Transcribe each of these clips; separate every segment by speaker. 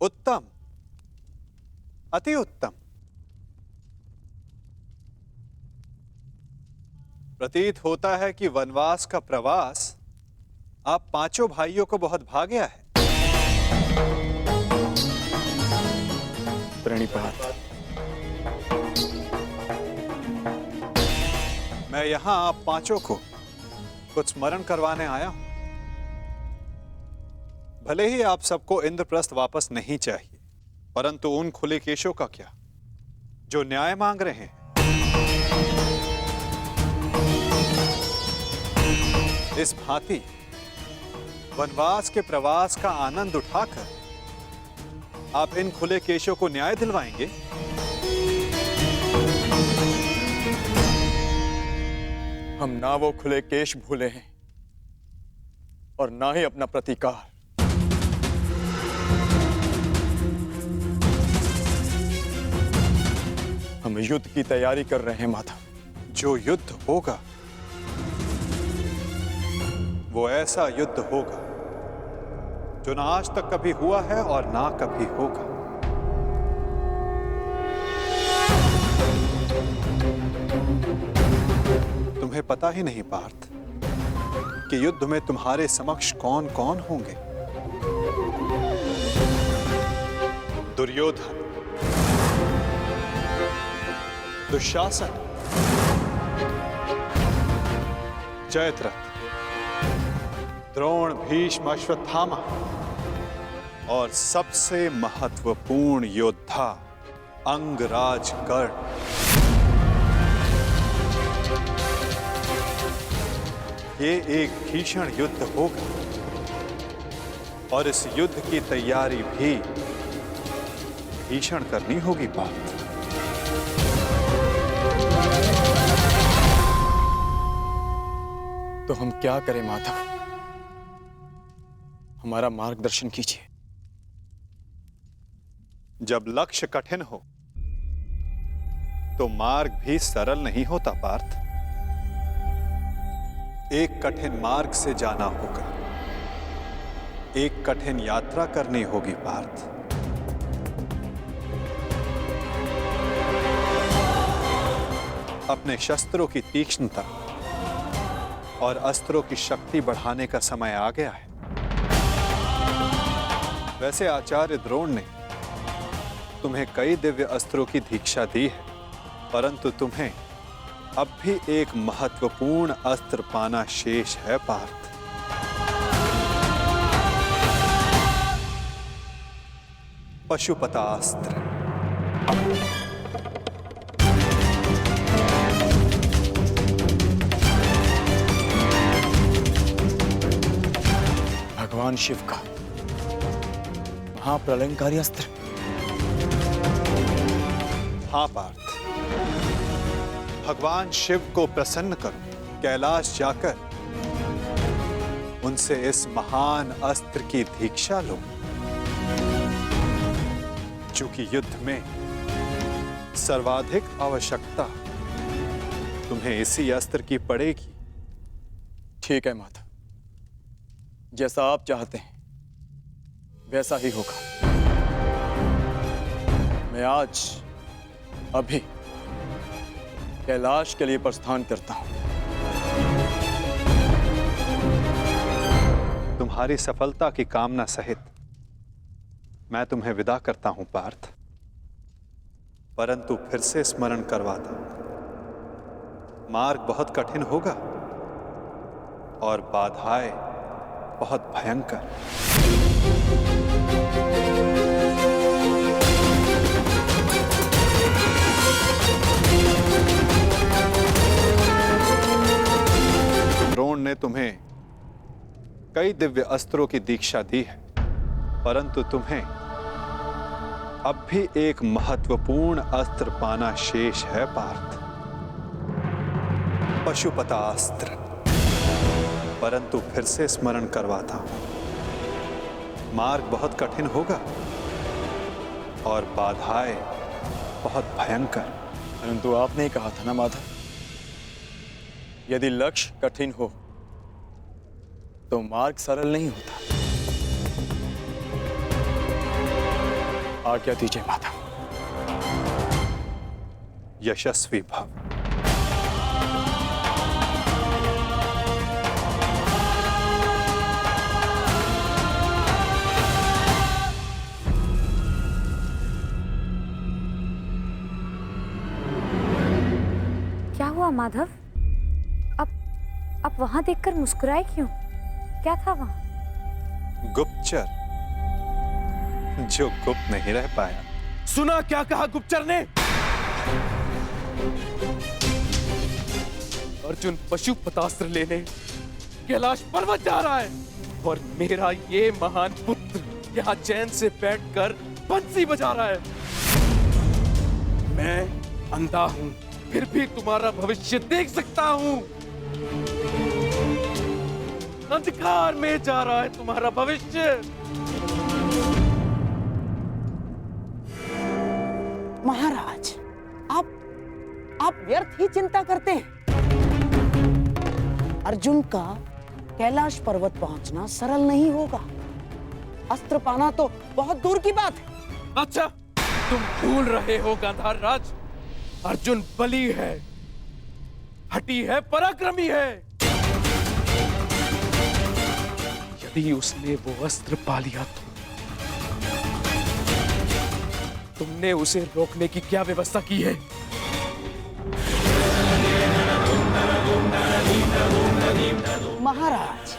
Speaker 1: उत्तम, अति उत्तम। प्रतीत होता है कि वनवास का प्रवास आप पांचों भाइयों को बहुत भा गया है।
Speaker 2: प्रणिपात।
Speaker 1: मैं यहां आप पांचों को कुछ स्मरण करवाने आया हूं। भले ही आप सबको इंद्रप्रस्थ वापस नहीं चाहिए, परंतु उन खुले केशों का क्या जो न्याय मांग रहे हैं। इस भांति वनवास के प्रवास का आनंद उठाकर आप इन खुले केशों को न्याय दिलवाएंगे।
Speaker 2: हम ना वो खुले केश भूले हैं और ना ही अपना प्रतिकार। हम युद्ध की तैयारी कर रहे हैं माधव।
Speaker 1: जो युद्ध होगा वो ऐसा युद्ध होगा जो ना आज तक कभी हुआ है और ना कभी होगा। तुम्हें पता ही नहीं पार्थ कि युद्ध में तुम्हारे समक्ष कौन कौन होंगे। दुर्योधन, दुशासन, जयद्रथ, द्रोण, भीष्म, अश्वत्थामा और सबसे महत्वपूर्ण योद्धा अंगराज कर्ण। ये एक भीषण युद्ध होगा और इस युद्ध की तैयारी भी भीषण करनी होगी पार्थ।
Speaker 2: तो हम क्या करें माधव? हमारा मार्गदर्शन कीजिए।
Speaker 1: जब लक्ष्य कठिन हो तो मार्ग भी सरल नहीं होता पार्थ। एक कठिन मार्ग से जाना होगा, एक कठिन यात्रा करनी होगी पार्थ। अपने शस्त्रों की तीक्ष्णता और अस्त्रों की शक्ति बढ़ाने का समय आ गया है। वैसे आचार्य द्रोण ने तुम्हें कई दिव्य अस्त्रों की दीक्षा दी है, परंतु तुम्हें अब भी एक महत्वपूर्ण अस्त्र पाना शेष है पार्थ। पशुपतास्त्र।
Speaker 2: भगवान शिव का महाप्रलयंकारी अस्त्र।
Speaker 1: हाँ पार्थ, भगवान शिव को प्रसन्न करो। कैलाश जाकर उनसे इस महान अस्त्र की दीक्षा लो। चूंकि युद्ध में सर्वाधिक आवश्यकता तुम्हें इसी अस्त्र की पड़ेगी।
Speaker 2: ठीक है माधव, जैसा आप चाहते हैं वैसा ही होगा। मैं आज अभी कैलाश के लिए प्रस्थान करता हूं।
Speaker 1: तुम्हारी सफलता की कामना सहित मैं तुम्हें विदा करता हूं पार्थ, परंतु फिर से स्मरण करवाता, मार्ग बहुत कठिन होगा और बाधाएं बहुत भयंकर। द्रोण ने तुम्हें कई दिव्य अस्त्रों की दीक्षा दी है, परंतु तुम्हें अब भी एक महत्वपूर्ण अस्त्र पाना शेष है पार्थ। पशुपतास्त्र। परंतु फिर से स्मरण करवाता हूं, मार्ग बहुत कठिन होगा और बाधाएं बहुत भयंकर।
Speaker 2: परंतु आपने ही कहा था ना माधव, यदि लक्ष्य कठिन हो तो मार्ग सरल नहीं होता। आज्ञा दीजिए माधव।
Speaker 1: यशस्वी भव।
Speaker 3: क्या हुआ माधव? अब वहां देखकर मुस्कुराए क्यों? क्या था वहां?
Speaker 1: गुप्तचर जो गुप्त नहीं रह पाया।
Speaker 2: सुना क्या कहा गुप्तचर ने? अर्जुन पशुपतास्त्र लेने कैलाश पर्वत जा रहा है और मेरा ये महान पुत्र यहाँ चैन से बैठकर बंसी बजा रहा है। मैं अंधा हूं, फिर भी तुम्हारा भविष्य देख सकता हूं। अंधकार में जा रहा है तुम्हारा भविष्य।
Speaker 4: महाराज, आप व्यर्थ ही चिंता करते हैं। अर्जुन का कैलाश पर्वत पहुंचना सरल नहीं होगा। अस्त्र पाना तो बहुत दूर की बात है।
Speaker 2: अच्छा, तुम भूल रहे हो गांधार राज, अर्जुन बली है, हठी है, पराक्रमी है। यदि उसने वो अस्त्र पा लिया तो तुमने उसे रोकने की क्या व्यवस्था की है?
Speaker 4: महाराज,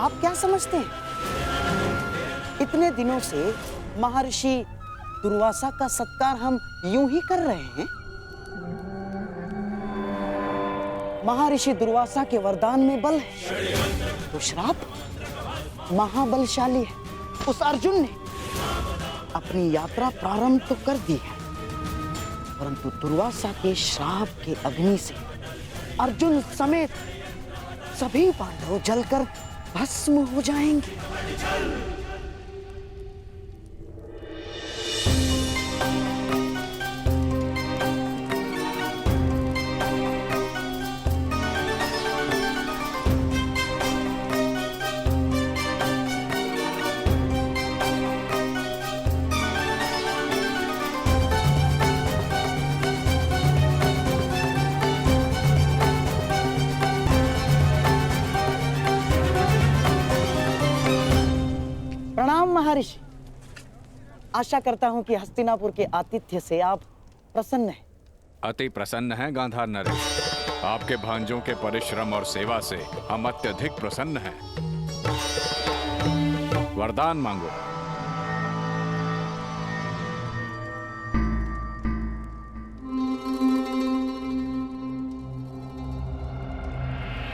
Speaker 4: आप क्या समझते हैं? इतने दिनों से महर्षि दुर्वासा का सत्कार हम यूं ही कर रहे हैं। महर्षि दुर्वासा के वरदान में बल है, तो श्राप महाबलशाली है। उस अर्जुन ने अपनी यात्रा प्रारंभ तो कर दी है, परंतु दुर्वासा के श्राप के अग्नि से अर्जुन समेत सभी पांडव जलकर भस्म हो जाएंगे। प्रणाम महर्षि। आशा करता हूं कि हस्तिनापुर के आतिथ्य से आप प्रसन्न हैं।
Speaker 5: अति प्रसन्न हैं गांधार नरेश। आपके भांजों के परिश्रम और सेवा से हम अत्यधिक प्रसन्न हैं। वरदान मांगो।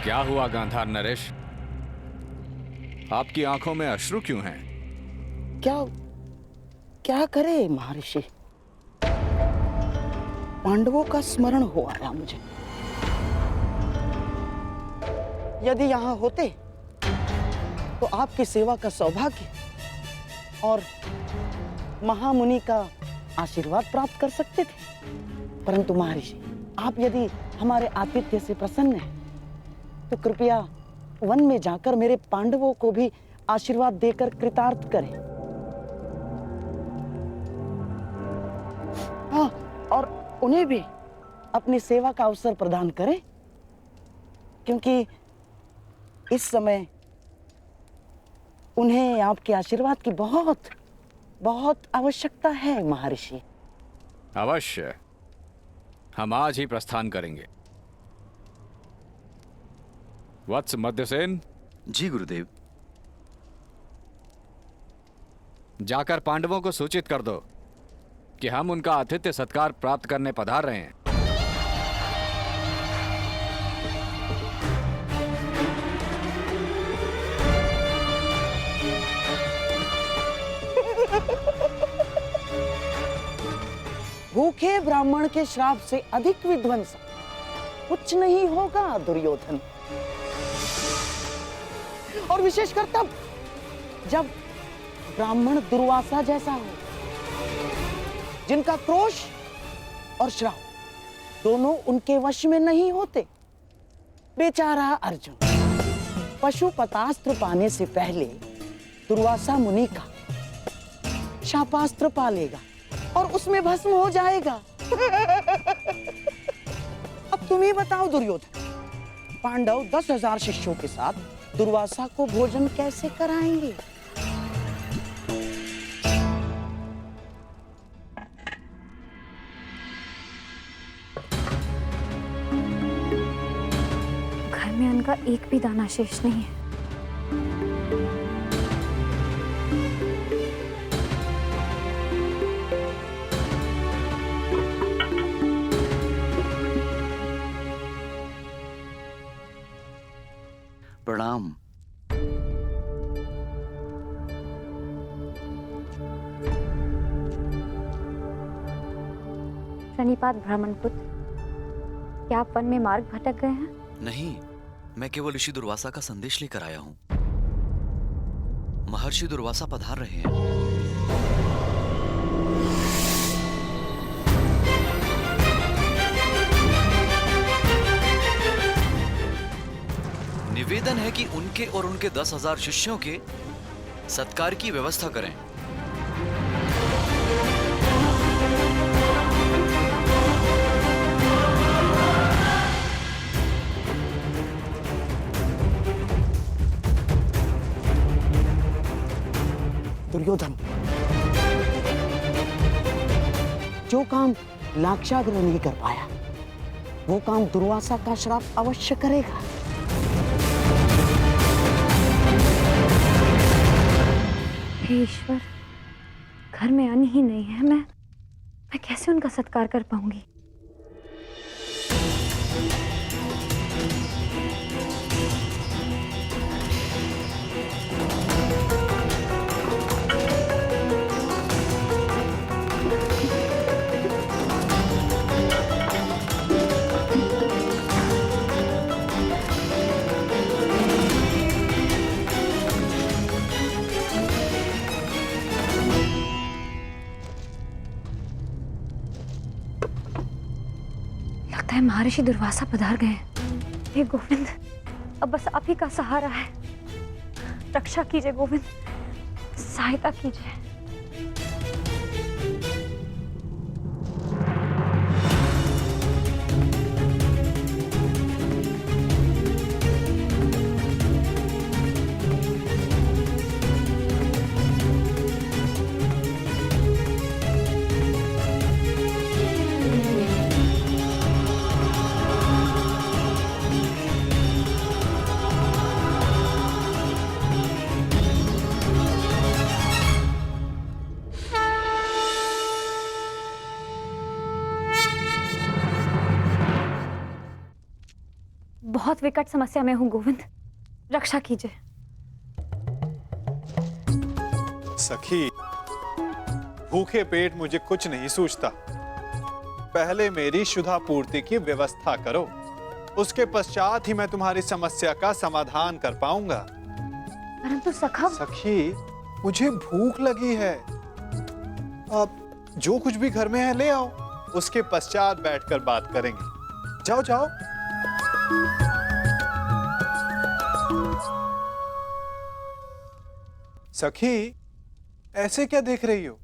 Speaker 5: क्या हुआ गांधार नरेश? आपकी आंखों में अश्रु क्यों हैं?
Speaker 4: क्या करे महर्षि, पांडवों का स्मरण हो आया मुझे। यदि यहां होते तो आपकी सेवा का सौभाग्य और महामुनि का आशीर्वाद प्राप्त कर सकते थे। परंतु महर्षि, आप यदि हमारे आतिथ्य से प्रसन्न हैं तो कृपया वन में जाकर मेरे पांडवों को भी आशीर्वाद देकर कृतार्थ करें। हाँ, और उन्हें भी अपनी सेवा का अवसर प्रदान करें, क्योंकि इस समय उन्हें आपके आशीर्वाद की बहुत बहुत आवश्यकता है महर्षि।
Speaker 5: अवश्य, हम आज ही प्रस्थान करेंगे। वत्स मध्यसेन।
Speaker 6: जी गुरुदेव।
Speaker 5: जाकर पांडवों को सूचित कर दो कि हम उनका आतिथ्य सत्कार प्राप्त करने पधार रहे हैं।
Speaker 4: भूखे ब्राह्मण के श्राप से अधिक विध्वंस कुछ नहीं होगा दुर्योधन। और विशेषकर तब जब ब्राह्मण दुर्वासा जैसा हो, जिनका क्रोश और श्राप दोनों उनके वश में नहीं होते। बेचारा अर्जुन पशुपतास्त्र पाने से पहले दुर्वासा मुनि का शापास्त्र पालेगा और उसमें भस्म हो जाएगा। अब तुम ही बताओ दुर्योधन, पांडव 10,000 शिष्यों के साथ दुर्वासा को भोजन कैसे कराएंगे?
Speaker 3: घर में अन्न का एक भी दाना शेष नहीं है।
Speaker 6: प्रणाम।
Speaker 3: प्रणिपात ब्राह्मणपुत्र, क्या आप वन में मार्ग भटक गए हैं?
Speaker 6: नहीं, मैं केवल ऋषि दुर्वासा का संदेश लेकर आया हूं। महर्षि दुर्वासा पधार रहे हैं। निवेदन है कि उनके और उनके 10,000 शिष्यों के सत्कार की व्यवस्था करें।
Speaker 4: दुर्योधन, जो काम लाक्षागृह नहीं कर पाया, वो काम दुर्वासा का श्राप अवश्य करेगा।
Speaker 3: हे ईश्वर, घर में अन्न ही नहीं है, मैं कैसे उनका सत्कार कर पाऊंगी? लगता है महर्षि दुर्वासा पधार गए हैं। हे गोविंद, अब बस आप ही का सहारा है। रक्षा कीजिए गोविंद, सहायता कीजिए। बहुत विकट समस्या में हूं गोविंद, रक्षा कीजिए।
Speaker 1: सखी, भूखे पेट मुझे कुछ नहीं सूझता। पहले मेरी शुद्धा पूर्ति की व्यवस्था करो, उसके पश्चात ही मैं तुम्हारी समस्या का समाधान कर पाऊंगा।
Speaker 3: परंतु सखा।
Speaker 1: सखी, मुझे भूख लगी है। अब जो कुछ भी घर में है ले आओ, उसके पश्चात बैठकर बात करेंगे। जाओ जाओ। सखी, ऐसे क्या देख रही हो?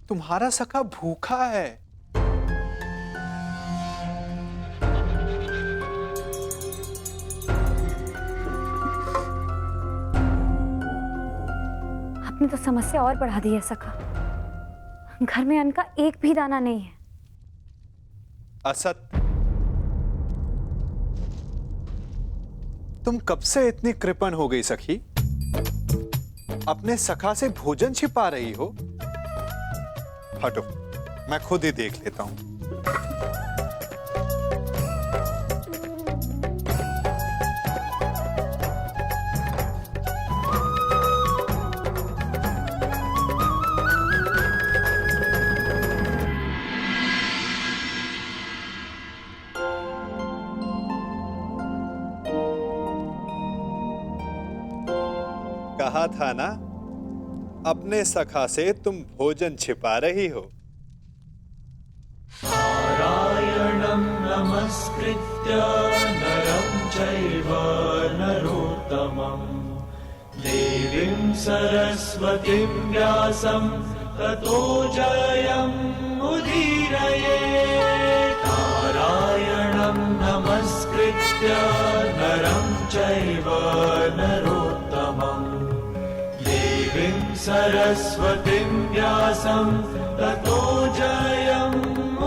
Speaker 1: तुम्हारा सखा भूखा है।
Speaker 3: आपने तो समस्या और बढ़ा दी है सखा। घर में अन्न का एक भी दाना नहीं है।
Speaker 1: असत्य। तुम कब से इतनी कृपण हो गई सखी? अपने सखा से भोजन छिपा रही हो? हटो, मैं खुद ही देख लेता हूं। कहा था ना, अपने सखा से तुम भोजन छिपा रही हो।
Speaker 7: नारायणं नमस्कृत्य नरं चैव नरोत्तमं देवीं सरस्वतीं व्यासं ततो जयमुदीरये नारायणं नमस्कृत्य नरं चैव नरोत्तमम् देवीं सरस्वतीं व्यासं ततो जयमुदीरये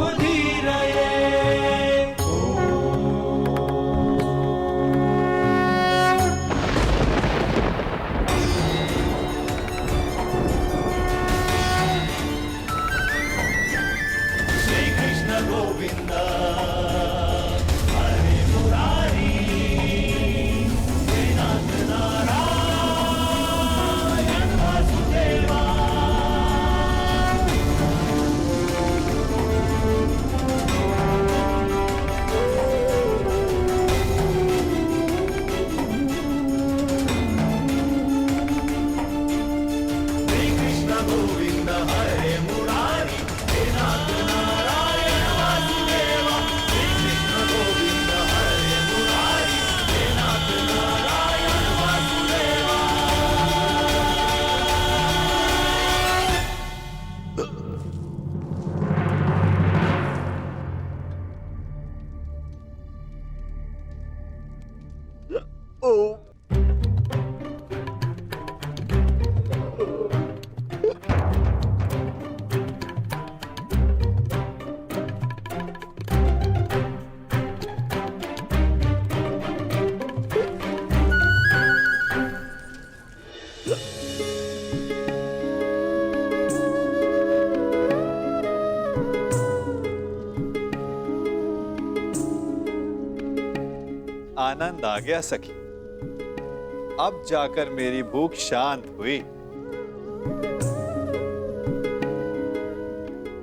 Speaker 1: आनंद आ गया सखी। अब जाकर मेरी भूख शांत हुई।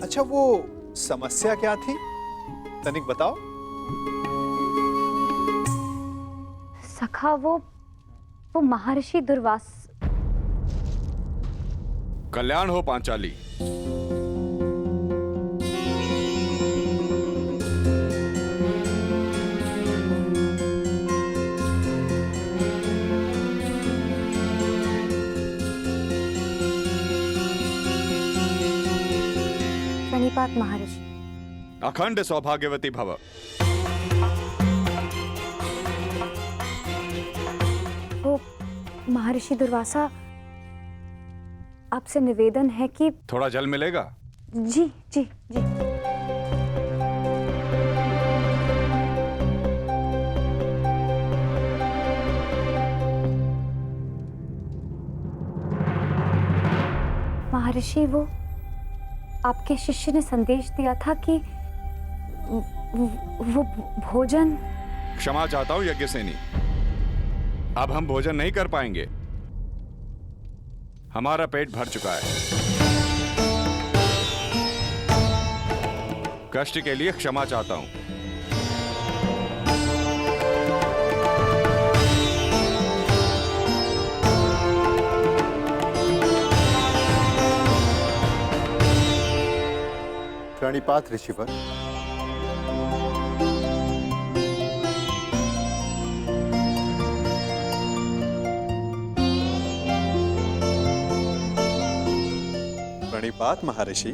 Speaker 1: अच्छा, वो समस्या क्या थी, तनिक बताओ।
Speaker 3: सखा, वो महर्षि दुर्वास।
Speaker 5: कल्याण हो पांचाली।
Speaker 3: प्रणिपात महर्षि।
Speaker 5: अखंड सौभाग्यवती भव।
Speaker 3: वो महर्षि दुर्वासा, आपसे निवेदन है कि
Speaker 5: थोड़ा जल मिलेगा?
Speaker 3: जी जी जी। महर्षि, वो आपके शिष्य ने संदेश दिया था कि वो भोजन।
Speaker 5: क्षमा चाहता हूं यज्ञसेनी, अब हम भोजन नहीं कर पाएंगे। हमारा पेट भर चुका है। कष्ट के लिए क्षमा चाहता हूं।
Speaker 1: प्रणिपात ऋषिवर। प्रणिपात महर्षि,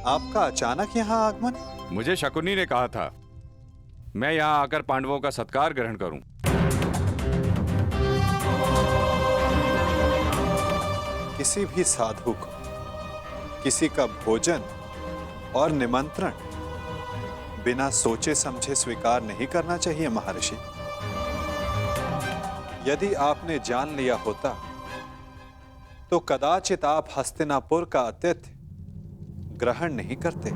Speaker 1: आपका अचानक यहाँ आगमन?
Speaker 5: मुझे शकुनी ने कहा था मैं यहां आकर पांडवों का सत्कार ग्रहण करूं।
Speaker 1: किसी भी साधु को किसी का भोजन और निमंत्रण बिना सोचे समझे स्वीकार नहीं करना चाहिए महर्षि। यदि आपने जान लिया होता तो कदाचित आप हस्तिनापुर का आतिथ्य ग्रहण नहीं करते।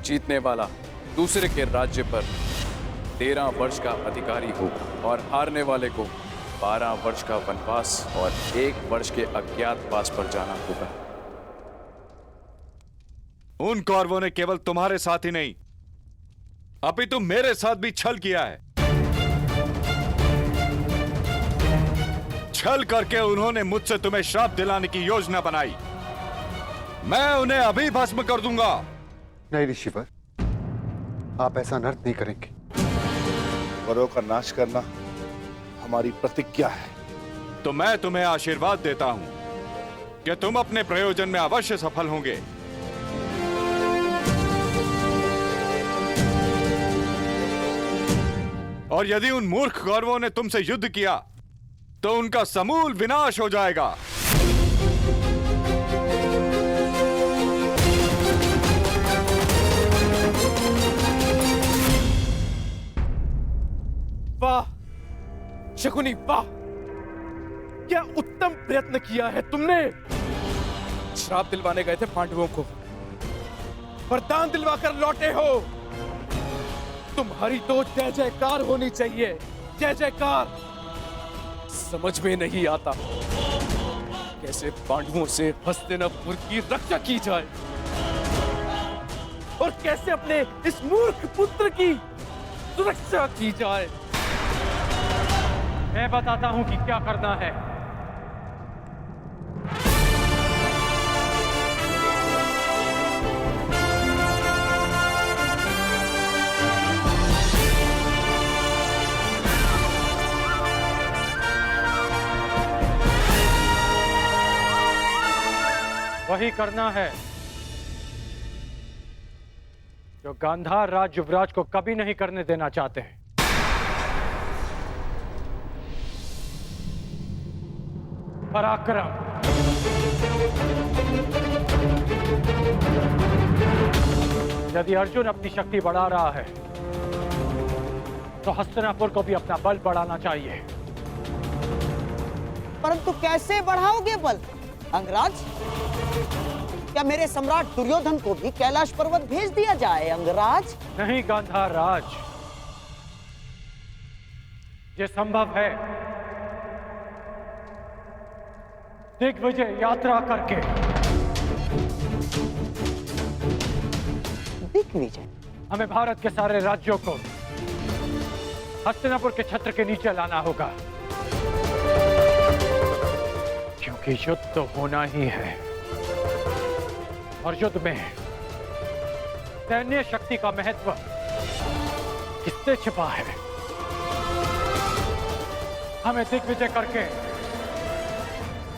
Speaker 2: जीतने वाला दूसरे के राज्य पर 13 वर्ष का अधिकारी हो और हारने वाले को 12 वर्ष का वनवास और 1 वर्ष के अज्ञातवास पर जाना होगा।
Speaker 5: उन कौरवों ने केवल तुम्हारे साथ ही नहीं अपितु मेरे साथ भी छल किया है। छल करके उन्होंने मुझसे तुम्हें श्राप दिलाने की योजना बनाई। मैं उन्हें अभी भस्म कर दूंगा।
Speaker 8: नहीं ऋषिवर, आप ऐसा अनर्थ नहीं करेंगे।
Speaker 9: वरों का नाश करना हमारी प्रतिज्ञा है।
Speaker 5: तो मैं तुम्हें आशीर्वाद देता हूं कि तुम अपने प्रयोजन में अवश्य सफल होंगे। और यदि उन मूर्ख कौरवों ने तुमसे युद्ध किया तो उनका समूल विनाश हो जाएगा।
Speaker 10: वाह शकुनी, वाह! क्या उत्तम प्रयत्न किया है तुमने। श्राप दिलवाने गए थे पांडवों को, वरदान दिलवाकर लौटे हो। तुम्हारी तो जय जयकार होनी चाहिए, जय जयकार। समझ में नहीं आता कैसे पांडवों से हस्तिनापुर की रक्षा की जाए और कैसे अपने इस मूर्ख पुत्र की सुरक्षा की जाए। मैं बताता हूं कि क्या करना है। वही करना है जो गांधार राज युवराज को कभी नहीं करने देना चाहते हैं। पराक्रम। यदि अर्जुन अपनी शक्ति बढ़ा रहा है तो हस्तिनापुर को भी अपना बल बढ़ाना चाहिए।
Speaker 4: परंतु कैसे बढ़ाओगे बल अंगराज? क्या मेरे सम्राट दुर्योधन को भी कैलाश पर्वत भेज दिया जाए अंगराज?
Speaker 10: नहीं गांधार राज, ये संभव है दिग्विजय यात्रा करके।
Speaker 4: दिग्विजय?
Speaker 10: हमें भारत के सारे राज्यों को हस्तिनापुर के छत्र के नीचे लाना होगा, क्योंकि युद्ध तो होना ही है और युद्ध में सैन्य शक्ति का महत्व किससे छिपा है। हमें दिग्विजय करके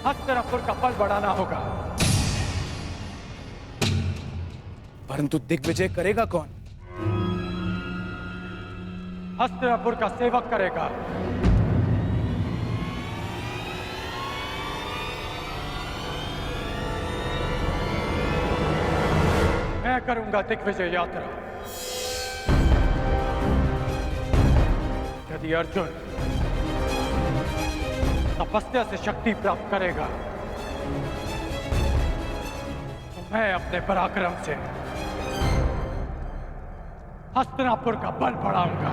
Speaker 10: हस्तिनापुर का बल बढ़ाना होगा। परंतु दिग्विजय करेगा कौन? हस्तिनापुर का सेवक करेगा। मैं करूंगा दिग्विजय यात्रा। यदि अर्जुन तपस्या से शक्ति प्राप्त करेगा तो मैं अपने पराक्रम से हस्तिनापुर का बल बढ़ाऊंगा।